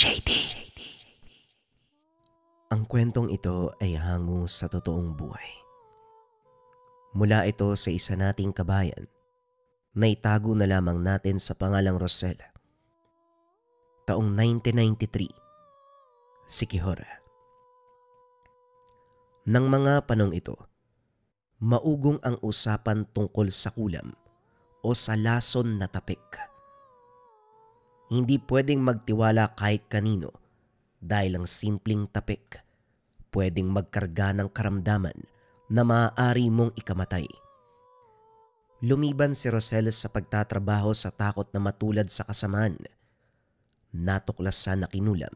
JD. Ang kwentong ito ay hango sa totoong buhay. Mula ito sa isa nating kabayan na itago na lamang natin sa pangalang Rosel. Taong 1993, Sikihor. Nang mga panong ito, maugong ang usapan tungkol sa kulam o sa lason na tapik. Hindi pwedeng magtiwala kahit kanino dahil ang simpleng tapik pwedeng magkarga ng karamdaman na maaari mong ikamatay. Lumiban si Rosel sa pagtatrabaho sa takot na matulad sa kasamaan. Natuklasan na kinulam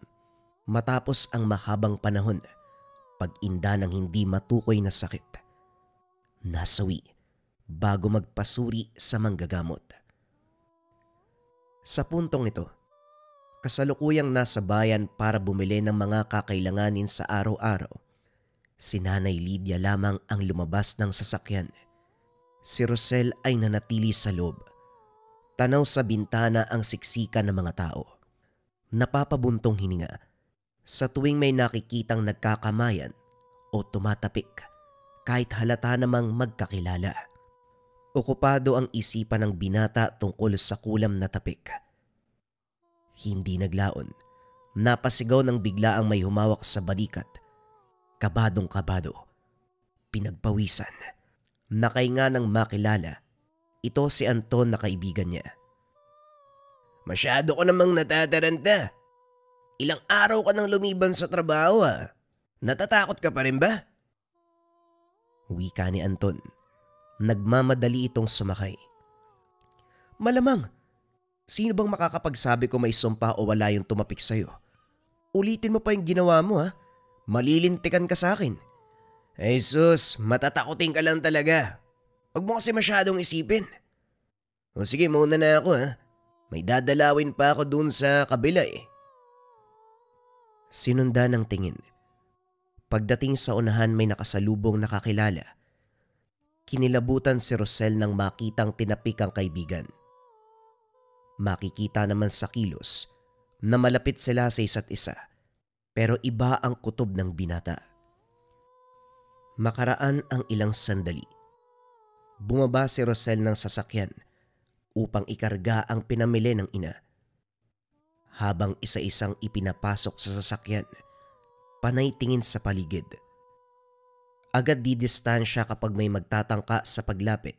matapos ang mahabang panahon pag-inda ng hindi matukoy na sakit. Nasawi bago magpasuri sa manggagamot. Sa puntong ito, kasalukuyang nasa bayan para bumili ng mga kakailanganin sa araw-araw, si Nanay Lydia lamang ang lumabas ng sasakyan. Si Rosel ay nanatili sa loob. Tanaw sa bintana ang siksikan ng mga tao. Napapabuntong hininga sa tuwing may nakikitang nagkakamayan o tumatapik kahit halata namang magkakilala. Okupado ang isipan ng binata tungkol sa kulam na tapik. Hindi naglaon. Napasigaw ng bigla ang may humawak sa balikat. Kabadong-kabado. Pinagpawisan. Nakainga ng makilala. Ito si Anton na kaibigan niya. Masyado ka namang natataranta. Ilang araw ka nang lumiban sa trabaho Natatakot ka pa rin ba? Wika ni Anton. Nagmamadali itong sumakay. Malamang, sino bang makakapagsabi ko may sumpa o wala yung tumapik sa'yo? Ulitin mo pa yung ginawa mo Malilintikan ka sa akin. Ay sus, matatakotin ka lang talaga. Huwag mo kasi masyadong isipin. O sige, muna na ako May dadalawin pa ako dun sa kabila Sinundan ng tingin. Pagdating sa unahan may nakasalubong na kakilala. Kinilabutan si Rosel nang makitang tinapik ang kaibigan. Makikita naman sa kilos na malapit sila sa isa't isa, pero iba ang kutob ng binata. Makaraan ang ilang sandali. Bumaba si Rosel ng sasakyan upang ikarga ang pinamili ng ina. Habang isa-isang ipinapasok sa sasakyan, panay tingin sa paligid. Agad didistansya kapag may magtatangka sa paglapit.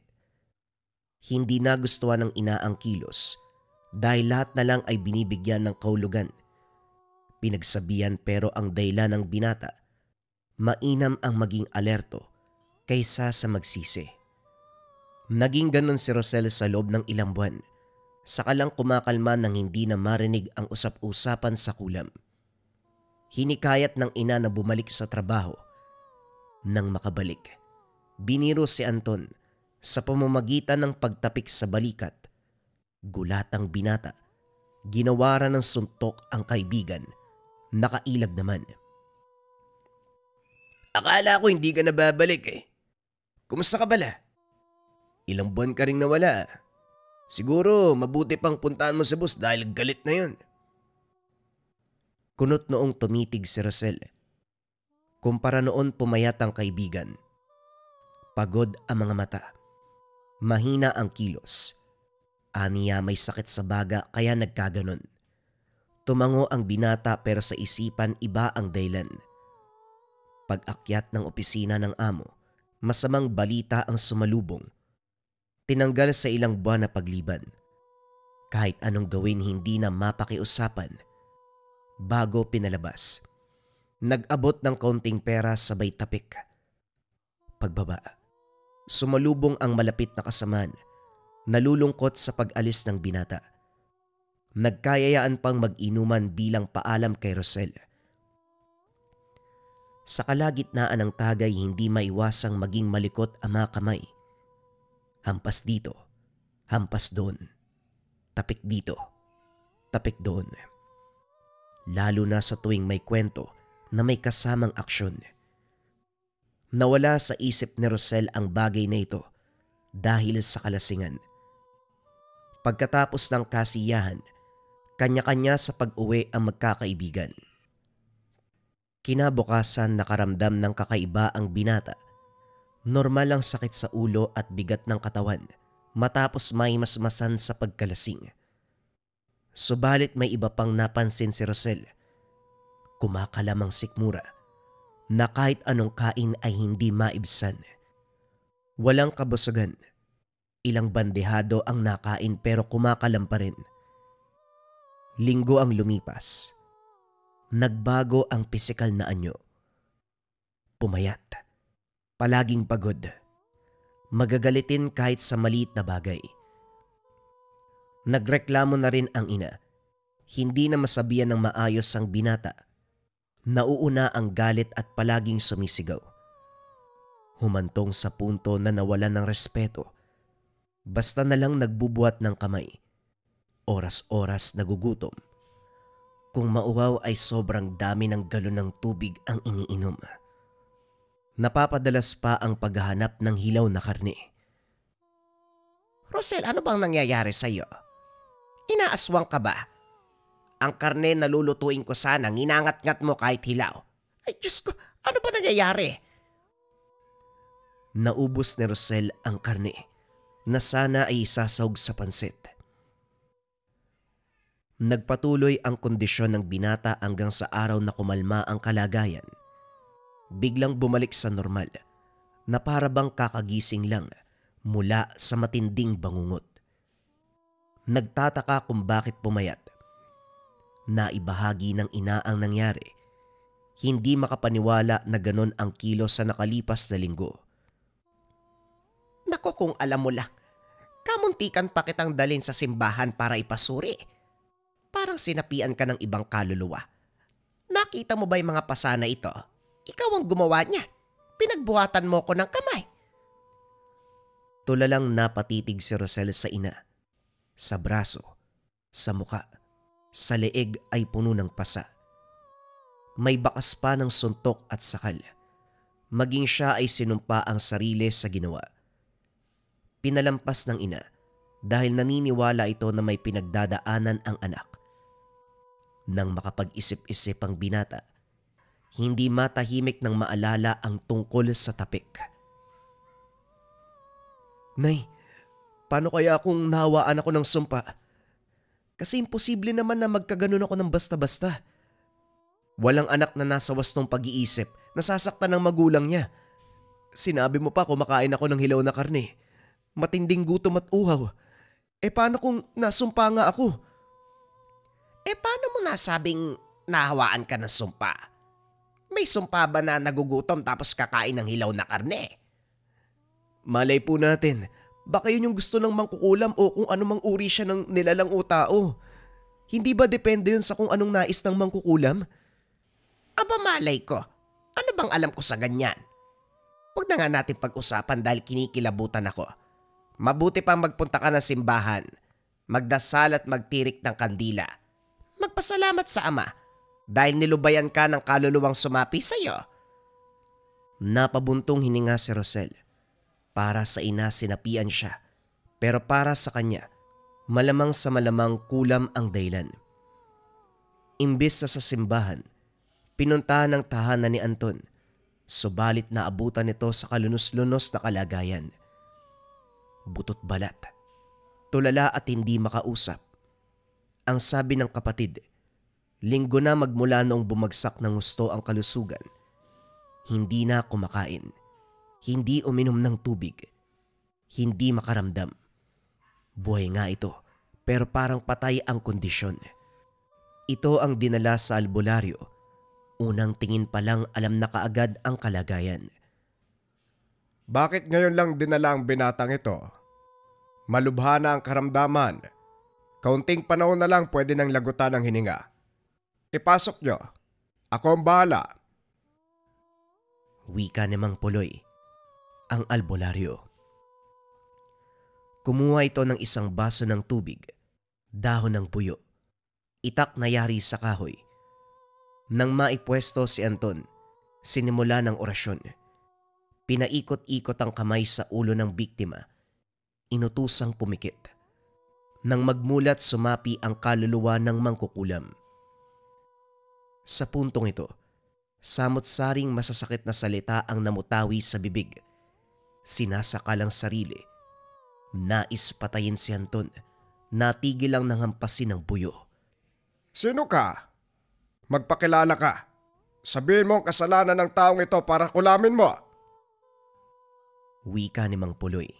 Hindi nagustuhan ng ina ang kilos dahil lahat na lang ay binibigyan ng kahulugan. Pinagsabihan pero ang dahilan ng binata, mainam ang maging alerto kaysa sa magsisi. Naging ganon si Rosel sa loob ng ilang buwan. Saka lang kumakalma nang hindi na marinig ang usap-usapan sa kulam. Hinikayat ng ina na bumalik sa trabaho. Nang makabalik, biniro si Anton sa pamamagitan ng pagtapik sa balikat. Gulatang binata, ginawaran ng suntok ang kaibigan, nakailag naman. Akala ko hindi ka na babalik Kumusta ka bala? Ilang buwan ka rin nawala Siguro mabuti pang puntaan mo sa bus dahil galit na yun. Kunot noong tumitig si Rosel. Kumpara noon pumayat ang kaibigan. Pagod ang mga mata. Mahina ang kilos. Aniya may sakit sa baga kaya nagkaganon. Tumango ang binata pero sa isipan iba ang dahilan. Pag-akyat ng opisina ng amo, masamang balita ang sumalubong. Tinanggal sa ilang buwan na pagliban. Kahit anong gawin hindi na mapakiusapan. Bago pinalabas. Nag-abot ng kaunting pera sabay tapik. Pagbaba, sumalubong ang malapit na kasamaan, nalulungkot sa pag-alis ng binata. Nagkayayaan pang mag-inuman bilang paalam kay Rosel. Sa kalagitnaan ng tagay hindi maiwasang maging malikot ang mga kamay. Hampas dito, hampas doon, tapik dito, tapik doon. Lalo na sa tuwing may kwento na may kasamang aksyon. Nawala sa isip ni Rosel ang bagay na ito dahil sa kalasingan. Pagkatapos ng kasiyahan, Kanya-kanya sa pag-uwi ang magkakaibigan. Kinabukasan nakaramdam ng kakaiba ang binata. Normal ang sakit sa ulo at bigat ng katawan matapos may masmasan sa pagkalasing. Subalit may iba pang napansin si Rosel. Kumakalamang sikmura na kahit anong kain ay hindi maibsan. Walang kabusugan. Ilang bandehado ang nakain pero kumakalam pa rin. Linggo ang lumipas. Nagbago ang pisikal na anyo. Pumayat. Palaging pagod. Magagalitin kahit sa maliit na bagay. Nagreklamo na rin ang ina. Hindi na masabihan ng maayos ang binata. Nauuna ang galit at palaging sumisigaw. Humantong sa punto na nawalan ng respeto. Basta na lang nagbubuhat ng kamay. Oras-oras nagugutom. Kung mauwaw ay sobrang dami ng galon ng tubig ang iniinom. Napapadalas pa ang paghahanap ng hilaw na karne. Rosel, ano bang nangyayari sa'yo? Inaaswang ka ba? Ang karne na lulutuin ko sana, nginangat-ngat mo kahit hilaw. Ay Diyos ko, ano ba nangyayari? Naubos ni Rosel ang karne na sana ay isasawg sa pansit. Nagpatuloy ang kondisyon ng binata hanggang sa araw na kumalma ang kalagayan. Biglang bumalik sa normal na para bang kakagising lang mula sa matinding bangungot. Nagtataka kung bakit pumayat. Naibahagi ng ina ang nangyari. Hindi makapaniwala na ganon ang kilos sa nakalipas na linggo. Nako, kung alam mo lang, kamuntikan pa kitang dalhin sa simbahan para ipasuri. Parang sinapian ka ng ibang kaluluwa. Nakita mo ba yung mga pasana ito? Ikaw ang gumawa niya. Pinagbuhatan mo ko ng kamay. Tulalang napatitig si Rosel sa ina. Sa braso, sa muka, sa leeg ay puno ng pasa. May bakas pa ng suntok at sakal. Maging siya ay sinumpa ang sarili sa ginawa. Pinalampas ng ina dahil naniniwala ito na may pinagdadaanan ang anak. Nang makapag-isip-isip ang binata, hindi matahimik nang maalala ang tungkol sa tapik. Nay, paano kaya kung nahawaan ako ng sumpa? Kasi imposible naman na magkaganon ako ng basta-basta. Walang anak na nasa wastong pag-iisip, nasasaktan ng magulang niya. Sinabi mo pa kumakain ako ng hilaw na karne. Matinding gutom at uhaw. Paano kung nasumpa nga ako? Paano mo nasabing nahawaan ka ng sumpa? May sumpa ba na nagugutom tapos kakain ng hilaw na karne? Malay po natin, baka yun yung gusto ng mangkukulam o kung anumang uri siya ng nilalang o tao. Hindi ba depende yun sa kung anong nais ng mangkukulam? Aba, malay ko. Ano bang alam ko sa ganyan? Huwag na nga natin pag-usapan dahil kinikilabutan ako. Mabuti pang magpunta ka ng simbahan, magdasal at magtirik ng kandila. Magpasalamat sa Ama dahil nilubayan ka ng kaluluwang sumapi sa iyo. Napabuntong hininga si Rosel. Para sa ina sinapian siya, pero para sa kanya, malamang sa malamang kulam ang dahilan. Imbis na sa simbahan, pinuntahan ng tahanan ni Anton, subalit naabutan nito sa kalunos-lunos na kalagayan. Butot balat, tulala at hindi makausap. Ang sabi ng kapatid, linggo na magmula noong bumagsak ng husto ang kalusugan. Hindi na kumakain, hindi uminom ng tubig, hindi makaramdam. Buhay nga ito, pero parang patay ang kondisyon. Ito ang dinala sa albularyo. Unang tingin pa lang alam na kaagad ang kalagayan. Bakit ngayon lang dinala ang binatang ito? Malubha na ang karamdaman. Kaunting panahon na lang pwede nang lagutan ang hininga. Ipasok nyo. Ako ang bahala. Wika ni Mang Puloy, ang albularyo. Kumuha ito ng isang baso ng tubig, dahon ng puyo, itak na yari sa kahoy. Nang maipwesto si Anton, sinimula ng orasyon. Pinaikot-ikot ang kamay sa ulo ng biktima. Inutusang pumikit. Nang magmulat sumapi ang kaluluwa ng mangkukulam. Sa puntong ito, samot-saring masasakit na salita ang namutawi sa bibig. Sinasakalang sarili. Nais patayin si Anton. Natigil lang ng hampasin ng buyo. Sino ka? Magpakilala ka. Sabihin mo ang kasalanan ng taong ito para kulamin mo. Wika ni Mang Puloy.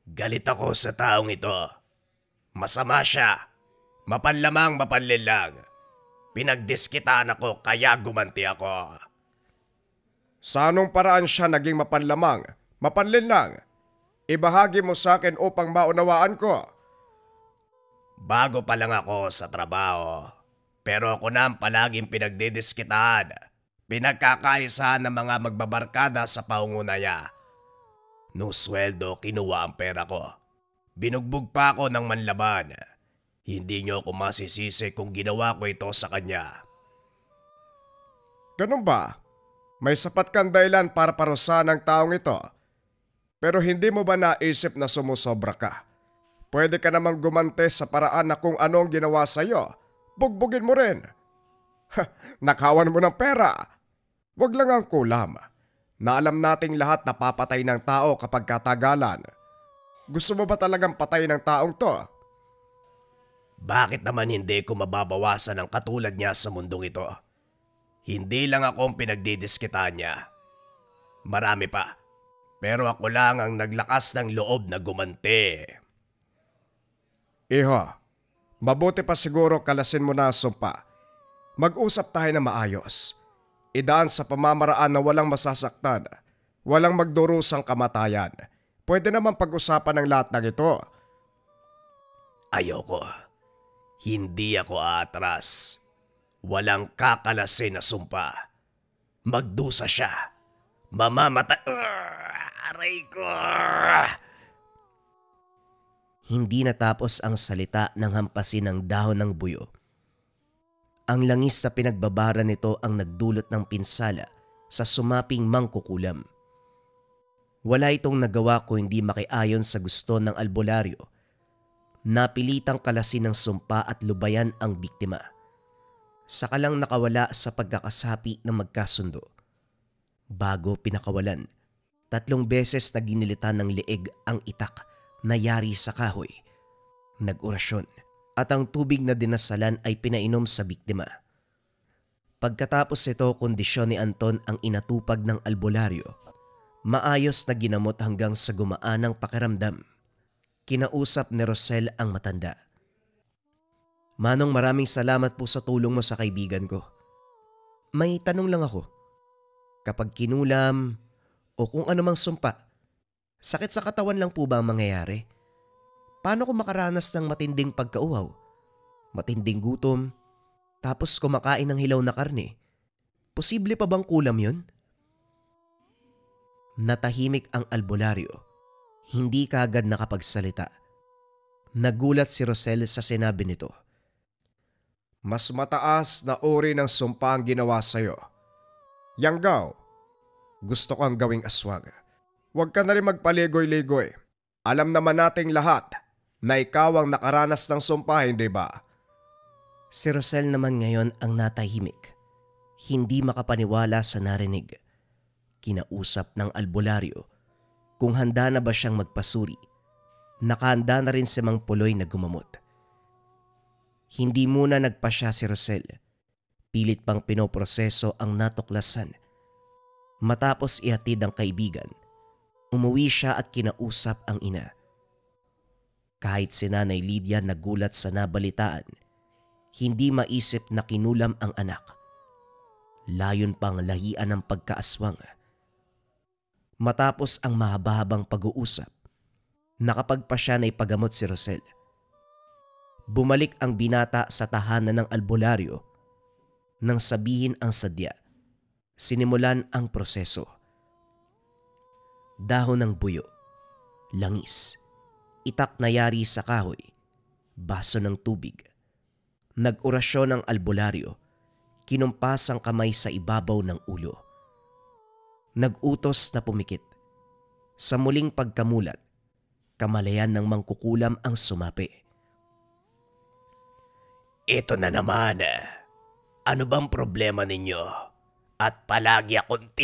Galit ako sa taong ito. Masama siya. Mapanlamang mapanlilang. Pinagdiskitaan ako kaya gumanti ako. Sa anong paraan siya naging mapanlamang, mapanlinlang? Ibahagi mo sa akin upang maunawaan ko. Bago pa lang ako sa trabaho. Pero ako na ang palaging pinagdidiskitaan. Pinagkakaisahan ng mga magbabarkada sa paunguna niya. Nung sweldo, kinuha ang pera ko. Binugbog pa ako ng manlaban. Hindi niyo ako masisisi kung ginawa ko ito sa kanya. Ganun ba? May sapat kang dahilan para parusahan ang taong ito. Pero hindi mo ba naisip na sumusobra ka? Pwede ka namang gumante sa paraan na kung anong ginawa sa'yo. Bugbugin mo rin. Nakawan mo ng pera. Wag lang ang kulam. Na alam nating lahat na papatay ng tao kapag katagalan. Gusto mo ba talagang patay ng taong to? Bakit naman hindi ko mababawasan ang katulad niya sa mundong ito? Hindi lang ako ang pinagdidiskitaan niya. Marami pa. Pero ako lang ang naglakas ng loob na gumanti. Iho, mabuti pa siguro kalasin mo na ang sumpa. Mag-usap tayo na maayos. Idaan sa pamamaraan na walang masasaktan, walang magdurusang kamatayan. Pwede naman pag-usapan ng lahat ng ito. Ayoko. Hindi ako atras. Walang kakalasin na sumpa. Magdusa siya. Mamamatay. Aray ko. Hindi natapos ang salita ng hampasin ng dahon ng buyo. Ang langis sa pinagbabara nito ang nagdulot ng pinsala sa sumaping mangkukulam. Wala itong nagawa ko hindi makiayon sa gusto ng albularyo. Napilitang kalasin ng sumpa at lubayan ang biktima. Saka lang nakawala sa pagkakasapi ng magkasundo. Bago pinakawalan, 3 beses na ginilitan ng leeg ang itak na yari sa kahoy. Nag-orasyon at ang tubig na dinasalan ay pinainom sa biktima. Pagkatapos ito, kondisyon ni Anton ang inatupag ng albularyo. Maayos na ginamot hanggang sa gumaan ang pakiramdam. Kinausap ni Rosel ang matanda. Manong, maraming salamat po sa tulong mo sa kaibigan ko. May tanong lang ako. Kapag kinulam o kung anumang sumpa, sakit sa katawan lang po ba ang mangyayari? Paano kung makaranas ng matinding pagkauhaw, matinding gutom, tapos kumakain ng hilaw na karne? Posible pa bang kulam yun? Natahimik ang albularyo. Hindi kaagad nakapagsalita. Nagulat si Rosel sa sinabi nito. Mas mataas na uri ng sumpa ang ginawa sa'yo. Yanggaw, gusto kang gawing aswang. Huwag ka na rin magpaligoy-ligoy. Alam naman nating lahat na ikaw ang nakaranas ng sumpa, hindi ba? Si Rosel naman ngayon ang natahimik. Hindi makapaniwala sa narinig. Kinausap ng albularyo kung handa na ba siyang magpasuri. Nakahanda na rin si Mang Puloy na gumamot. Hindi muna nagpasya si Rosel. Pilit pang pinoproseso ang natuklasan. Matapos ihatid ang kaibigan, umuwi siya at kinausap ang ina. Kahit si Nanay Lydia nagulat sa nabalitaan, hindi maisip na kinulam ang anak. Layon pang lahian ng pagkaaswang. Matapos ang mahaba-habang pag-uusap, nakapagpasya na ipagamot si Rosel. Bumalik ang binata sa tahanan ng albularyo. Nang sabihin ang sadya, sinimulan ang proseso. Dahon ng buyo, langis, itak na yari sa kahoy, baso ng tubig. Nag-orasyon ang albularyo, kinumpas ang kamay sa ibabaw ng ulo. Nag-utos na pumikit. Sa muling pagkamulat, Kamalayan ng mangkukulam ang sumapi. Ito na naman. Ano bang problema ninyo? At palagi akong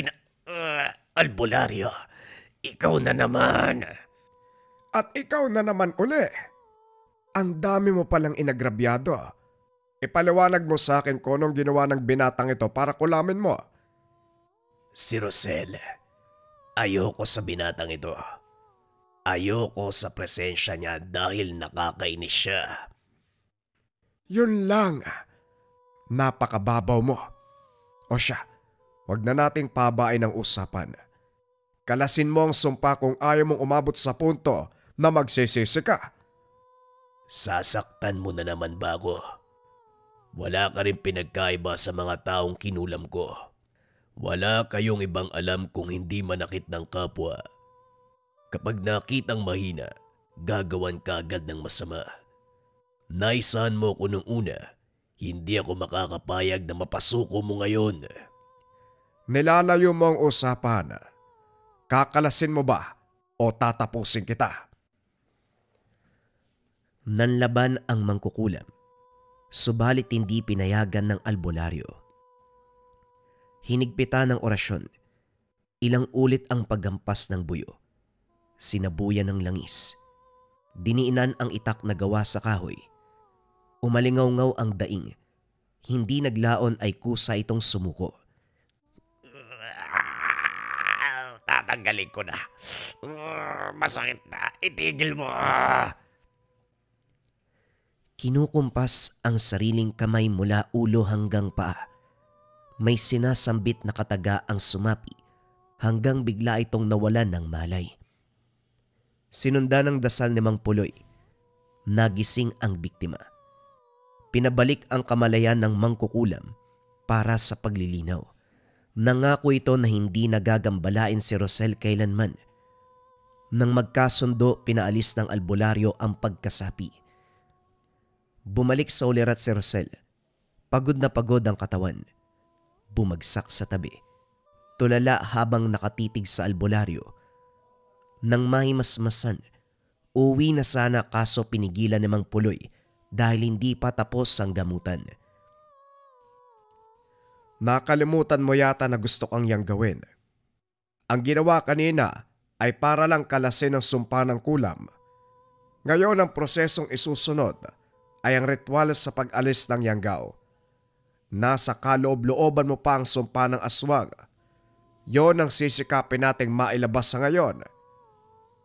albularyo, ikaw na naman. At ikaw na naman uli. Ang dami mo palang inagrabyado. Ipaliwanag mo sa akin kung anong ginawa ng binatang ito para kulamin mo. Si Rosel, ayoko sa binatang ito. Ayoko sa presensya niya dahil nakakainis siya. Yun lang. Napakababaw mo. O siya, wag na nating pabain ang usapan. Kalasin mo ang sumpa kung ayaw mong umabot sa punto na magsisisi ka. Sasaktan mo na naman ba ako? Wala ka rin pinagkaiba sa mga taong kinulam ko. Wala kayong ibang alam kung hindi manakit ng kapwa. Kapag nakitang mahina, gagawan ka agad ng masama. Naisahan mo ko nung una, hindi ako makakapayag na mapasuko mo ngayon. Nilalayo mo ang usapan. Kakalasin mo ba o tatapusin kita? Nanlaban ang mangkukulam, subalit hindi pinayagan ng albularyo. Hinigpitan ng orasyon, ilang ulit ang paggampas ng buyo. Sinabuyan ng langis. Diniinan ang itak na gawa sa kahoy. Umalingaw-ngaw ang daing. Hindi naglaon ay kusa itong sumuko. Tatanggalin ko na. Masakit na. Itigil mo. Kinukumpas ang sariling kamay mula ulo hanggang paa. May sinasambit na kataga ang sumapi hanggang bigla itong nawalan ng malay. Sinundan ng dasal ni Mang Puloy. Nagising ang biktima. Pinabalik ang kamalayan ng mangkukulam para sa paglilinaw. Nangako ito na hindi nagagambalain si Rosel kailanman. Nang magkasundo, pinaalis ng albularyo ang pagkasapi. Bumalik sa ulirat si Rosel. Pagod na pagod ang katawan. Bumagsak sa tabi. Tulala habang nakatitig sa albularyo. Nang mahimasmasan, uwi na sana kaso pinigilan ni Mang Puloy dahil hindi pa tapos ang gamutan. Nakalimutan mo yata na gusto kang yang gawin. Ang ginawa kanina ay para lang kalasin ang sumpa ng kulam. Ngayon ang prosesong isusunod ay ang ritual sa pag-alis ng yanggaw. Nasa kaloob-looban mo pa ang sumpa ng aswang. Yon ang sisikapin nating mailabas sa ngayon.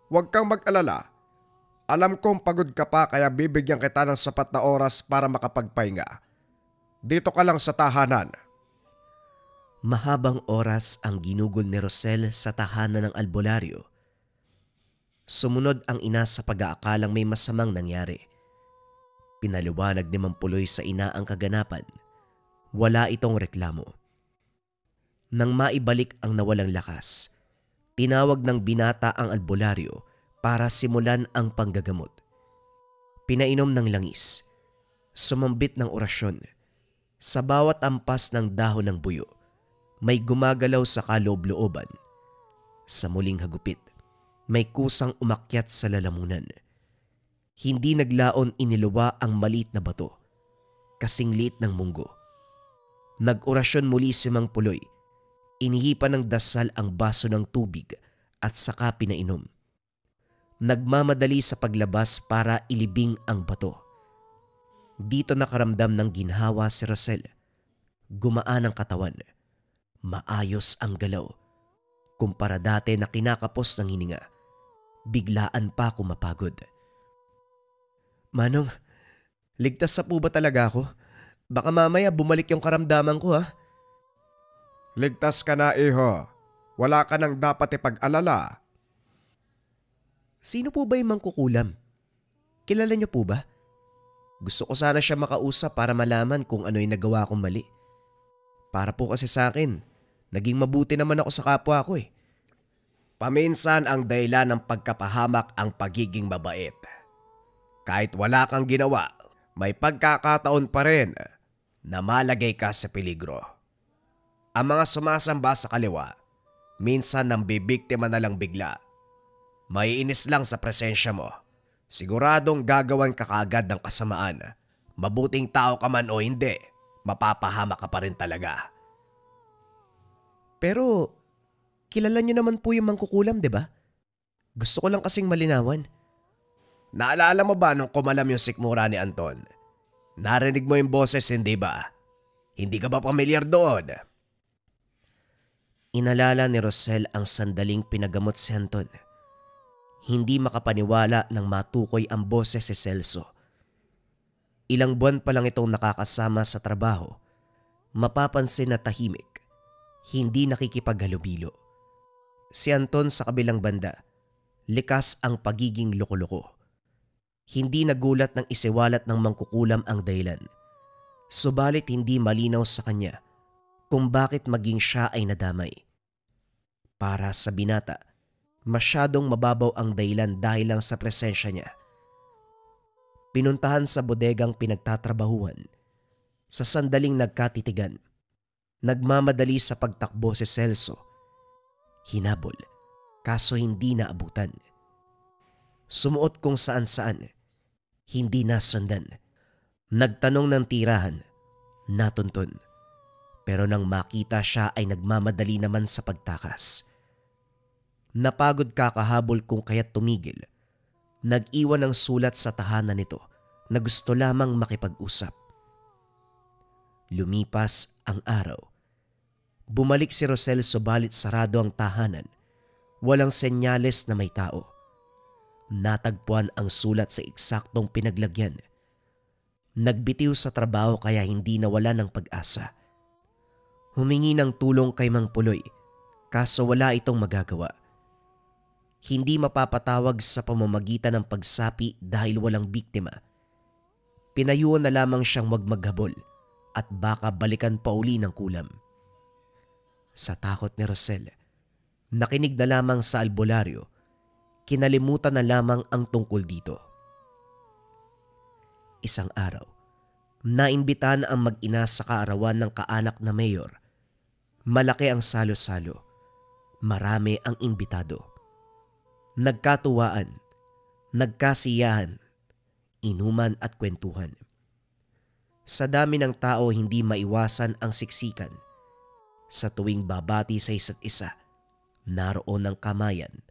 Huwag kang mag-alala. Alam kong pagod ka pa kaya bibigyan kita ng sapat na oras para makapagpahinga. Dito ka lang sa tahanan. Mahabang oras ang ginugol ni Rosel sa tahanan ng albularyo. Sumunod ang ina sa pag-aakalang may masamang nangyari. Pinaliwanag ni Mang Puloy sa ina ang kaganapan. Wala itong reklamo. Nang maibalik ang nawalang lakas, tinawag ng binata ang albularyo para simulan ang panggagamot. Pinainom ng langis, sumambit ng orasyon. Sa bawat ampas ng dahon ng buyo, may gumagalaw sa kaloob-looban. Sa muling hagupit, may kusang umakyat sa lalamunan. Hindi naglaon iniluwa ang maliit na bato, kasing liit ng munggo. Nag-orasyon muli si Mang Puloy. Inihipan ng dasal ang baso ng tubig at saka pinainom. Nagmamadali sa paglabas para ilibing ang bato. Dito nakaramdam ng ginhawa si Rosel. Gumaan ang katawan. Maayos ang galaw. Kumpara dati na kinakapos ng hininga. Biglaan pa ako mapagod. Manong, ligtas sa po ba talaga ako? Baka mamaya bumalik yung karamdaman ko ha? Ligtas ka na, iho. Wala ka nang dapat ipag-alala. Sino po ba yung mangkukulam? Kilala niyo po ba? Gusto ko sana siya makausap para malaman kung ano yung nagawa kong mali. Para po kasi sa akin, naging mabuti naman ako sa kapwa ko eh. Paminsan ang dahilan ng pagkapahamak ang pagiging mabait. Kahit wala kang ginawa, may pagkakataon pa rin na malagay ka sa peligro. Ang mga sumasamba sa kaliwa, minsan nang bibiktima na lang bigla. Maiinis lang sa presensya mo. Siguradong gagawan ka kaagad ng kasamaan. Mabuting tao ka man o hindi, mapapahama ka pa rin talaga. Pero kilala niyo naman po yung mangkukulam, di ba? Gusto ko lang kasing malinawan. Naalala mo ba nung kumalam yung sikmura ni Anton? Narinig mo yung boses, hindi ba? Hindi ka ba pamilyar doon? Inalala ni Rosel ang sandaling pinagamot si Anton. Hindi makapaniwala nang matukoy ang boses si Celso. Ilang buwan pa lang itong nakakasama sa trabaho, mapapansin na tahimik, hindi nakikipaghalubilo. Si Anton sa kabilang banda, likas ang pagiging loko-loko. Hindi nagulat nang isiwalat ng mangkukulam ang dahilan. Subalit hindi malinaw sa kanya kung bakit maging siya ay nadamay. Para sa binata, masyadong mababaw ang dahilan dahil lang sa presensya niya. Pinuntahan sa bodegang pinagtatrabahuhan. Sa sandaling nagkatitigan, nagmamadali sa pagtakbo si Celso. Hinabol, kaso hindi naabutan. Sumuot kung saan-saan, hindi nasundan. Nagtanong ng tirahan, natuntun. Pero nang makita siya ay nagmamadali naman sa pagtakas. Napagod kakahabol kung kaya't tumigil. Nag-iwan ng sulat sa tahanan nito na gusto lamang makipag-usap. Lumipas ang araw. Bumalik si Rosel subalit sarado ang tahanan. Walang senyales na may tao. Natagpuan ang sulat sa eksaktong pinaglagyan. Nagbitiw sa trabaho kaya hindi nawala ng pag-asa. Humingi ng tulong kay Mang Puloy, kaso wala itong magagawa. Hindi mapapatawag sa pamamagitan ng pagsapi dahil walang biktima. Pinayuan na lamang siyang wag maghabol at baka balikan pa uli ng kulam. Sa takot ni Rosel, nakinig na lamang sa albularyo. Kinalimutan na lamang ang tungkol dito. Isang araw, naimbitahan ang mag-ina sa kaarawan ng kaanak na mayor. Malaki ang salo-salo. Marami ang imbitado. Nagkatuwaan, nagkasiyahan, inuman at kwentuhan. Sa dami ng tao hindi maiwasan ang siksikan. Sa tuwing babati sa isa't isa, naroon ang kamayan,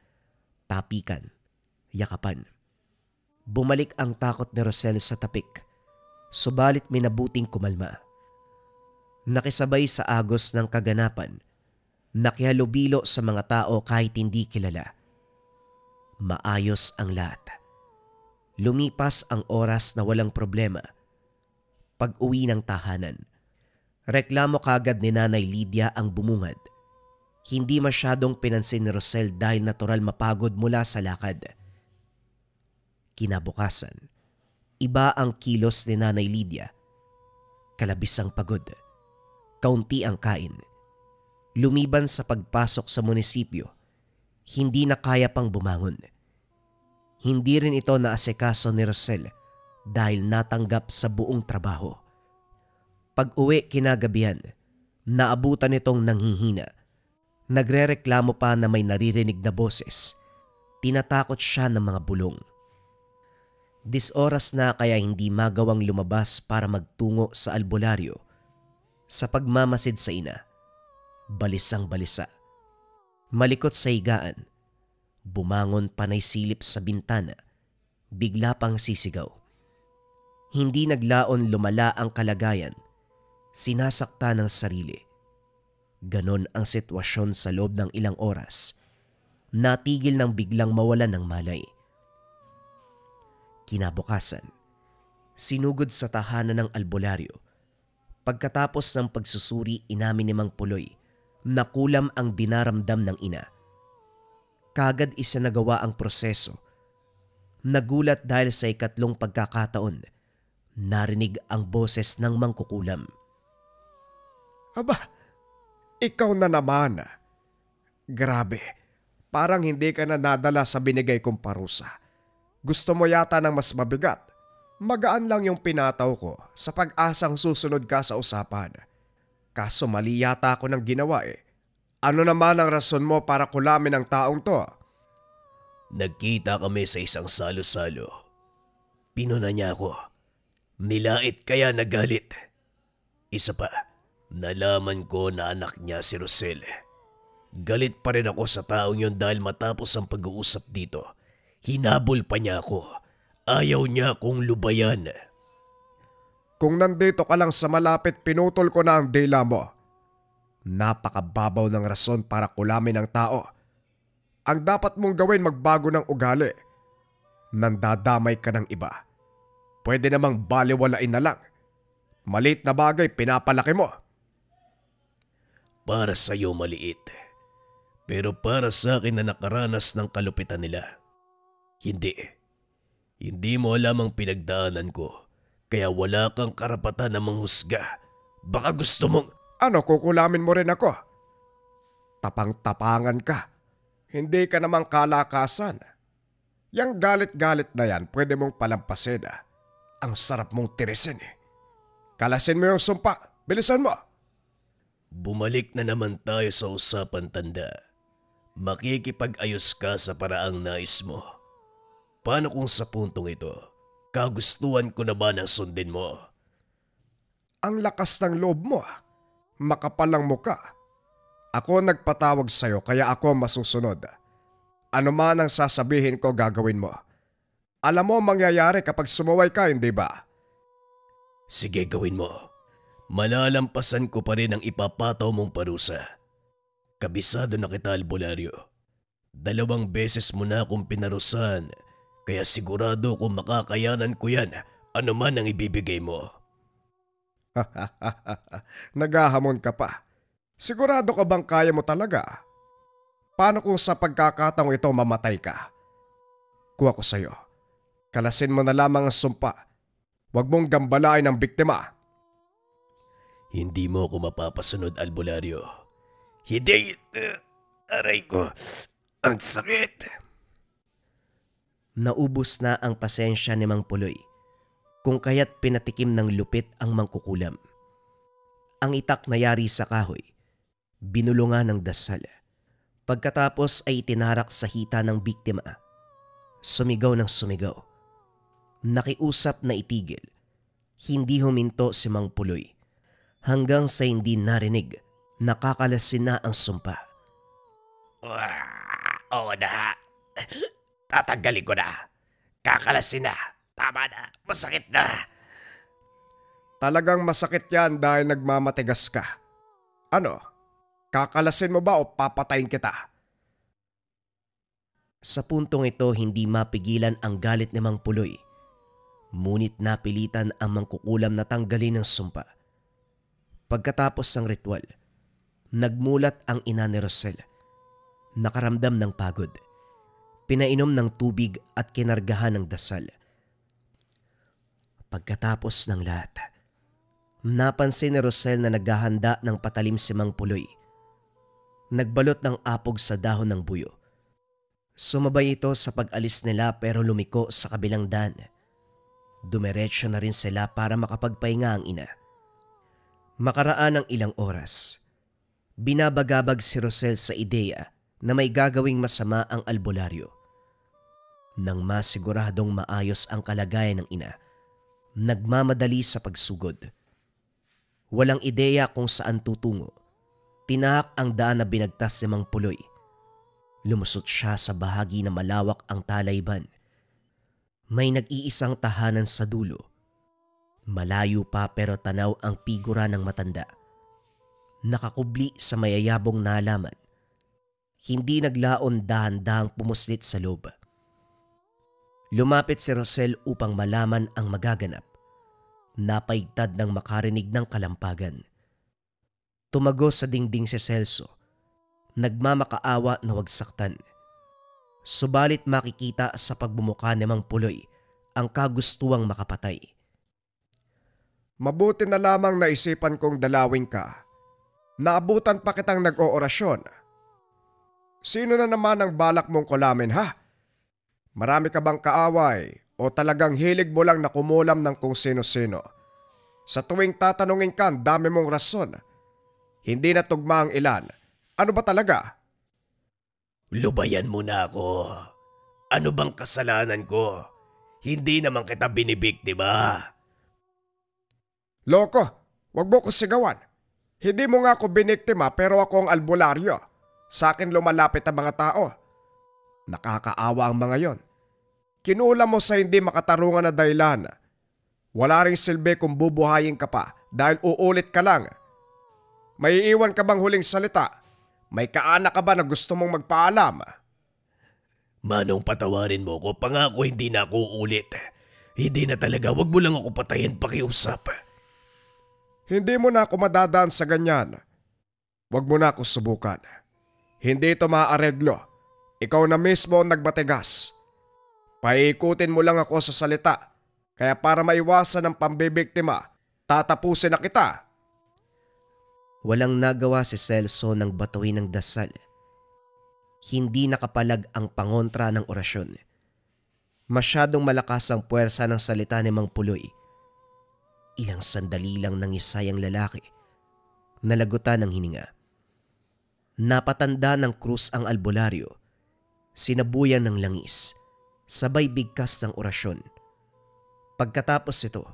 tapikan, yakapan. Bumalik ang takot ni Rosel sa tapik, subalit minabuting kumalma. Nakisabay sa agos ng kaganapan, nakihalubilo sa mga tao kahit hindi kilala. Maayos ang lahat. Lumipas ang oras na walang problema. Pag-uwi ng tahanan, reklamo kagad ni Nanay Lydia ang bumungad. Hindi masyadong pinansin ni Rosel dahil natural mapagod mula sa lakad. Kinabukasan, iba ang kilos ni Nanay Lydia. Kalabis ang pagod. Kaunti ang kain. Lumiban sa pagpasok sa munisipyo, hindi na kaya pang bumangon. Hindi rin ito naasikaso ni Rosel dahil natanggap sa buong trabaho. Pag-uwi kinagabihan, naabutan itong nanghihina. Nagrereklamo pa na may naririnig na boses. Tinatakot siya ng mga bulong. Disoras na kaya hindi magawang lumabas para magtungo sa albularyo. Sa pagmamasid sa ina, balisang balisa. Malikot sa higaan, bumangon panay silip sa bintana, bigla pang sisigaw. Hindi naglaon lumala ang kalagayan, sinasakta ng sarili. Ganon ang sitwasyon sa loob ng ilang oras. Natigil ng biglang mawalan ng malay. Kinabukasan, sinugod sa tahanan ng albularyo. Pagkatapos ng pagsusuri, inamin ni Mang Puloy na kulam ang dinaramdam ng ina. Kagad isinagawa ang proseso. Nagulat dahil sa ikatlong pagkakataon, narinig ang boses ng mangkukulam. Aba, ikaw na naman. Grabe, parang hindi ka na nadala sa binigay kong parusa. Gusto mo yata ng mas mabigat. Magaan lang yung pinataw ko sa pag-asang susunod ka sa usapan. Kaso mali yata ako ng ginawa eh. Ano naman ang rason mo para kulamin ang taong to? Nagkita kami sa isang salo-salo. Pinuna niya ako. Nilait kaya nagalit. Isa pa, nalaman ko na anak niya si Rosel. Galit pa rin ako sa taong yun dahil matapos ang pag-uusap dito, hinabol pa niya ako. Ayaw niya akong lubayan. Kung nandito ka lang sa malapit, pinutol ko na ang dila mo. Napakababaw ng rason para kulamin ang tao. Ang dapat mong gawin, magbago ng ugali. Nandadamay ka ng iba. Pwede namang baliwalain na lang. Maliit na bagay, pinapalaki mo. Para sa'yo maliit. Pero para sa akin na nakaranas ng kalupitan nila, hindi. Hindi mo alam ang pinagdaanan ko, kaya wala kang karapatan na manghusga. Baka gusto mong... Ano, kukulamin mo rin ako? Tapang-tapangan ka. Hindi ka namang kalakasan. Yang galit-galit na yan, pwede mong palampasin. Ang sarap mong tirisin. Kalasin mo yung sumpa. Bilisan mo. Bumalik na naman tayo sa usapan, tanda. Makikipag-ayos ka sa paraang nais mo. Paano kung sa puntong ito, kagustuhan ko na ba na sundin mo? Ang lakas ng loob mo. Makapal ang muka. Ako nagpatawag sa'yo kaya ako masusunod. Ano man ang sasabihin ko, gagawin mo. Alam mo mangyayari kapag sumuway ka, hindi ba? Sige, gawin mo. Malalampasan ko pa rin ang ipapataw mong parusa. Kabisado na kita, albularyo. 2 beses mo na akong pinarusahan, kaya sigurado kung makakayanan ko yan, ano man ang ibibigay mo. Naghahamon ka pa. Sigurado ka bang kaya mo talaga? Paano kung sa pagkakataong ito mamatay ka? Kuha ko sa'yo. Kalasin mo na lamang ang sumpa. Huwag mong gambalain ang biktima. Hindi mo ako mapapasunod, albularyo. Hindi! Aray ko! Ang sakit! Naubos na ang pasensya ni Mang Puloy, kung kaya't pinatikim ng lupit ang mangkukulam. Ang itak na yari sa kahoy, binulungan ng dasal. Pagkatapos ay itinarak sa hita ng biktima. Sumigaw ng sumigaw. Nakiusap na itigil. Hindi huminto si Mang Puloy hanggang sa hindi narinig, nakakalasin na ang sumpa. Oo na. Tatanggalin ko na. Kakalasin na. Tama na. Masakit na. Talagang masakit yan dahil nagmamatigas ka. Ano? Kakalasin mo ba o papatayin kita? Sa puntong ito hindi mapigilan ang galit ni Mang Puloy. Ngunit napilitan ang mangkukulam na tanggalin ng sumpa. Pagkatapos ng ritual, nagmulat ang ina ni Rosel. Nakaramdam ng pagod. Pinainom ng tubig at kinargahan ng dasal. Pagkatapos ng lahat, napansin ni Rosel na naghahanda ng patalim si Mang Puloy. Nagbalot ng apog sa dahon ng buyo. Sumabay ito sa pag-alis nila pero lumiko sa kabilang daan. Dumiretso na rin sila para makapagpahinga ang ina. Makaraan ng ilang oras, binabagabag si Rosel sa ideya na may gagawing masama ang albularyo. Nang masiguradong maayos ang kalagayan ng ina, nagmamadali sa pagsugod. Walang ideya kung saan tutungo. Tinahak ang daan na binagtas ni Mang Puloy. Lumusot siya sa bahagi na malawak ang talayban. May nag-iisang tahanan sa dulo. Malayo pa pero tanaw ang figura ng matanda. Nakakubli sa mayayabong na halaman. Hindi naglaon dahan-dahang pumuslit sa loob. Lumapit si Rosel upang malaman ang magaganap. Napaigtad ng makarinig ng kalampagan. Tumago sa dingding si Celso. Nagmamakaawa na wag saktan. Subalit makikita sa pagbumuka ni Mang Puloy ang kagustuang makapatay. Mabuti na lamang naisipan kong dalawin ka. Naabutan pa kitang nag-oorasyon. Sino na naman ang balak mong kulamin, ha? Marami ka bang kaaway o talagang hilig mo lang na kumulam ng kung sino-sino? Sa tuwing tatanungin ka, ang dami mong rason. Hindi na tugma ang ilan. Ano ba talaga? Lubayan mo na ako. Ano bang kasalanan ko? Hindi naman kita binibiktima. Loko, wag mo ko sigawan. Hindi mo nga ako biniktima pero ako ang albularyo. Sa akin lumalapit ang mga tao. Nakakaawa ang mga yon. Kinula mo sa hindi makatarungan na dahilan. Wala ring silbi kung bubuhayin ka pa dahil uulit ka lang. May iiwan ka bang huling salita? May kaanak ka ba na gusto mong magpaalam? Manong, patawarin mo ko. Pangako hindi na ako ulit. Hindi na talaga. Wag mo lang ako patayin, pakiusap. Hindi mo na ako madadaan sa ganyan. Wag mo na ako subukan. Hindi ito maaareglo. Ikaw na mismo ang nagbatigas. Paikutin mo lang ako sa salita. Kaya para maiwasan ang pambibiktima, tatapusin na kita. Walang nagawa si Celso nang batuhin ng dasal. Hindi nakapalag ang pangontra ng orasyon. Masyadong malakas ang puwersa ng salita ni Mang Puloy. Ilang sandali lang nangisay ang lalaki. Nalagutan ng hininga. Napatanda ng krus ang albularyo. Sinabuyan ng langis. Sabay bigkas ng orasyon. Pagkatapos ito,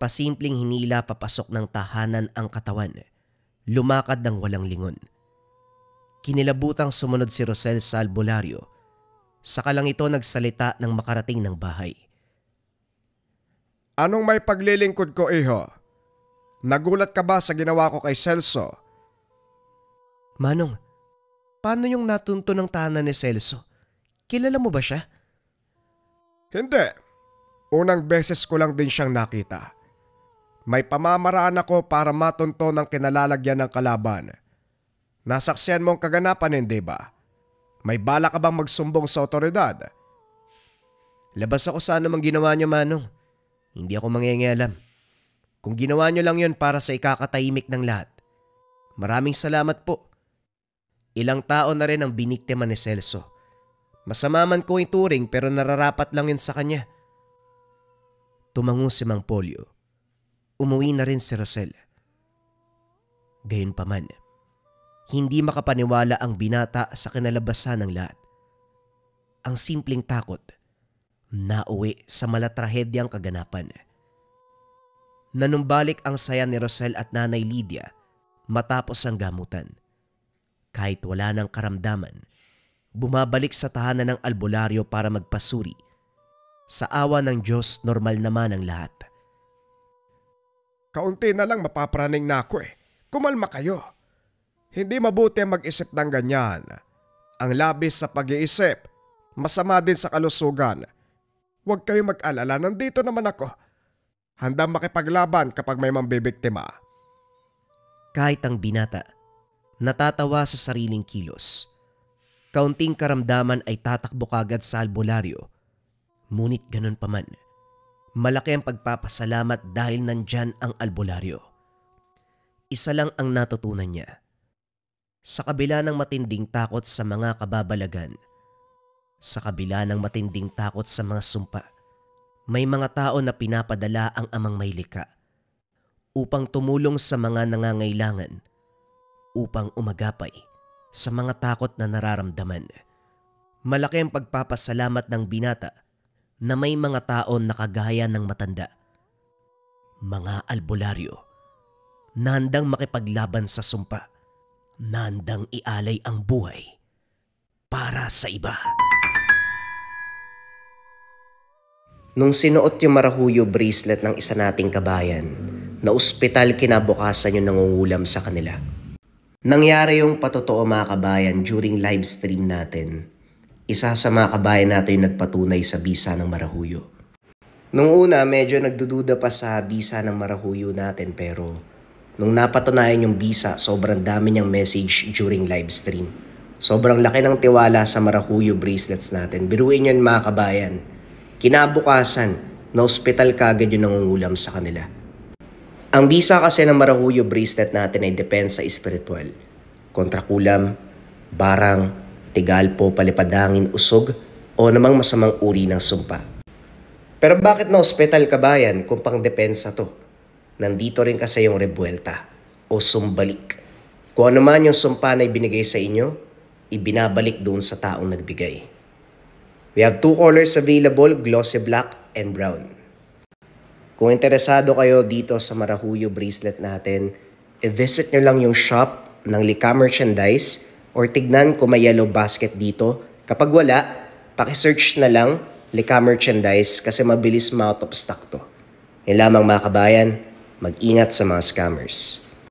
pasimpleng hinila papasok ng tahanan ang katawan. Lumakad ng walang lingon. Kinilabutang sumunod si Rosel sa albularyo. Saka lang ito nagsalita nang makarating ng bahay. Anong may paglilingkod ko, iho? Nagulat ka ba sa ginawa ko kay Celso? Manong, paano yung natunto ng tahanan ni Celso? Kilala mo ba siya? Hindi. Unang beses ko lang din siyang nakita. May pamamaraan ako para matunto ng kinalalagyan ng kalaban. Nasaksiyan mo ang kaganapan, hindi ba? May bala ka bang magsumbong sa otoridad? Labas ako sa anumang ginawa niyo, Manong. Hindi ako mangingialam. Kung ginawa niyo lang yun para sa ikakatahimik ng lahat. Maraming salamat po. Ilang tao na rin ang biniktima ni Celso. Masama man ko ituring pero nararapat lang yun sa kanya. Tumango si Mang Polio. Umuwi na rin si Rosel. Gayunpaman, hindi makapaniwala ang binata sa kinalabasan ng lahat. Ang simpleng takot, nauwi sa malatrahedyang kaganapan. Nanumbalik ang saya ni Rosel at Nanay Lydia matapos ang gamutan. Kahit wala ng karamdaman, bumabalik sa tahanan ng albularyo para magpasuri. Sa awa ng Diyos, normal naman ang lahat. Kaunti na lang mapapraning na ako eh. Kumalma kayo. Hindi mabuti mag-isip ng ganyan. Ang labis sa pag-iisip, masama din sa kalusugan. Huwag kayo mag-alala, nandito naman ako. Handang makipaglaban kapag may mambibiktima. Kahit ang binata, natatawa sa sariling kilos. Kaunting karamdaman ay tatakbo kagad sa albularyo. Ngunit ganun pa man, malaki ang pagpapasalamat dahil nandyan ang albularyo. Isa lang ang natutunan niya. Sa kabila ng matinding takot sa mga kababalagan, sa kabila ng matinding takot sa mga sumpa, may mga tao na pinapadala ang amang maylika upang tumulong sa mga nangangailangan, upang umagapay sa mga takot na nararamdaman. Malaki ang pagpapasalamat ng binata na may mga tao na kagaya ng matanda. Mga albularyo, na handang makipaglaban sa sumpa, na handang ialay ang buhay para sa iba. Nung sinuot yung marahuyo bracelet ng isa nating kabayan, na ospital kinabukasan yung nangungulam sa kanila. Nangyari yung patotoo mga kabayan during live stream natin. Isa sa mga kabayan natin yung nagpatunay sa bisa ng marahuyo. Nung una, medyo nagdududa pa sa bisa ng marahuyo natin pero nung napatunayan yung bisa, sobrang dami niyang message during live stream. Sobrang laki ng tiwala sa marahuyo bracelets natin. Biruin yun mga kabayan. Kinabukasan, na ospital kagad yung nangungulam sa kanila. Ang bisa kasi ng marahuyo bracelet natin ay depensa espiritual. Kontrakulam, barang, tigalpo, palipadangin, usog, o namang masamang uri ng sumpa. Pero bakit na ospital kabayan kung pang depensa to? Nandito rin kasi yung rebuelta o sumbalik. Kung ano man yung sumpa na ibinigay sa inyo, ibinabalik doon sa taong nagbigay. We have 2 colors available, glossy black and brown. Kung interesado kayo dito sa Marahuyo bracelet natin, i-visit nyo lang yung shop ng Lika Merchandise or tignan kung may yellow basket dito. Kapag wala, pakisearch na lang Lika Merchandise kasi mabilis ma-out of stock to. Yan lamang mga kabayan, mag-ingat sa mga scammers.